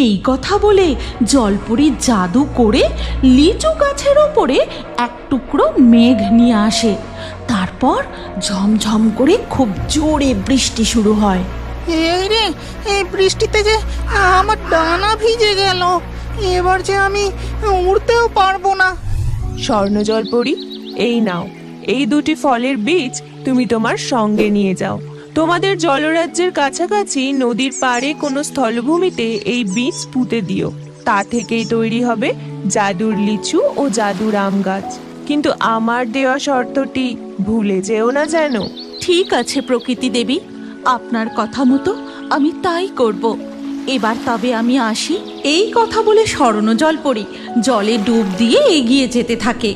এই কথা বলে জলপরি জাদু করে লিচু গাছের ওপরে এক টুকরো মেঘ নিয়ে আসে। তারপর ঝমঝম করে খুব জোরে বৃষ্টি শুরু হয়। এই রে, এই বৃষ্টিতে যে আমার ডানা ভিজে গেল, এবার যে আমি উড়তেও পারবো না। স্বর্ণজলপরি, এই নাও, এই দুটি ফলের বীজ তুমি তোমার সঙ্গে নিয়ে যাও। তোমাদের জলরাজ্যের কাছাকাছি নদীর পাড়ে কোনো স্থলভূমিতে এই বীজ পুঁতে দিও। তা থেকেই তৈরি হবে জাদুর লিচু ও জাদুর আম গাছ। কিন্তু আমার দেওয়া শর্তটি ভুলে যেও না যেন। ঠিক আছে প্রকৃতি দেবী, আপনার কথা মতো আমি তাই করব। এবার তবে আমি আসি। এই কথা বলে স্বর্ণজলপরি জলে ডুব দিয়ে এগিয়ে যেতে থাকে।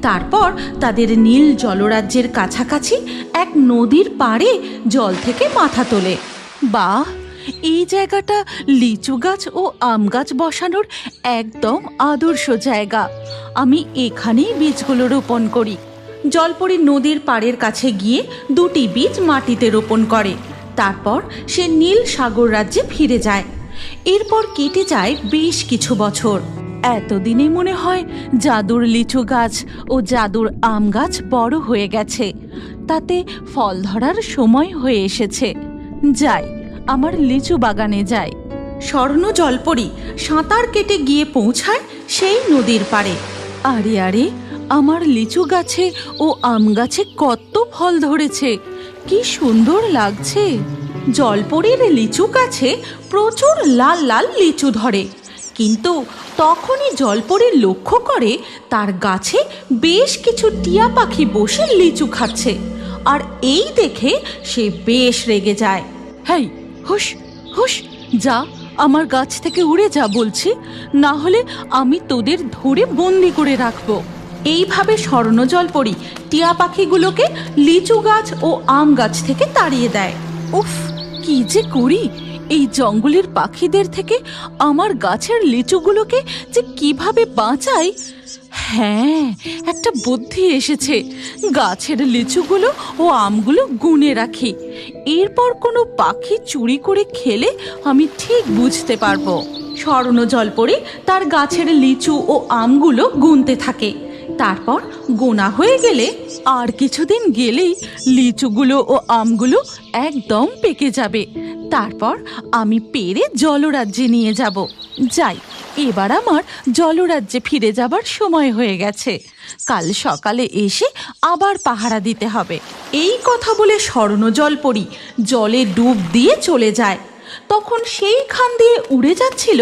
তারপর তাদের নীল জলরাজ্যের কাছাকাছি এক নদীর পাড়ে জল থেকে মাথা তোলে। বাহ, এই জায়গাটা লিচু গাছ ও আম গাছ বসানোর একদম আদর্শ জায়গা। আমি এখানেই বীজগুলো রোপণ করি। জলপরি নদীর পাড়ের কাছে গিয়ে দুটি বীজ মাটিতে রোপণ করে। তারপর সে নীল সাগর রাজ্যে ফিরে যায়। এরপর কেটে যায় বেশ কিছু বছর। এতদিনে মনে হয় জাদুর লিচু গাছ ও জাদুর আম গাছ বড় হয়ে গেছে, তাতে ফল ধরার সময় হয়ে এসেছে। যাই, আমার লিচু বাগানে যাই। স্বর্ণজলপরি সাঁতার কেটে গিয়ে পৌঁছায় সেই নদীর পাড়ে। আরে আরে, আমার লিচু গাছে ও আম গাছে কত ফল ধরেছে, কি সুন্দর লাগছে। জলপরীর লিচু গাছে প্রচুর লাল লাল লিচু ধরে, কিন্তু তখনই জলপরি লক্ষ্য করে তার গাছে বেশ কিছু টিয়া পাখি বসে লিচু খাচ্ছে। আর এই দেখে সে বেশ রেগে যায়। হেই, হুশ হুশ, যা, আমার গাছ থেকে উড়ে যা বলছি, না হলে আমি তোদের ধরে বন্দি করে রাখবো। এইভাবে স্বর্ণজলপরি টিয়া পাখিগুলোকে লিচু গাছ ও আম গাছ থেকে তাড়িয়ে দেয়। উফ, কি যে করি এই জঙ্গলের পাখিদের থেকে, আমার গাছের লিচুগুলোকে যে কিভাবে বাঁচাই। হ্যাঁ, একটা বুদ্ধি এসেছে, গাছের লিচুগুলো ও আমগুলো গুনে রাখি। এরপর কোনো পাখি চুরি করে খেলে আমি ঠিক বুঝতে পারবো। স্বর্ণজলপরি তার গাছের লিচু ও আমগুলো গুনতে থাকে। তারপর গোনা হয়ে গেলে আর কিছুদিন গেলেই লিচুগুলো ও আমগুলো একদম পেকে যাবে। তারপর আমি পেরে জলরাজ্যে নিয়ে যাব। যাই, এবার আমার জলরাজ্যে ফিরে যাবার সময় হয়ে গেছে। কাল সকালে এসে আবার পাহারা দিতে হবে। এই কথা বলে স্বর্ণজলপরি জলে ডুব দিয়ে চলে যায়। তখন সেইখান দিয়ে উড়ে যাচ্ছিল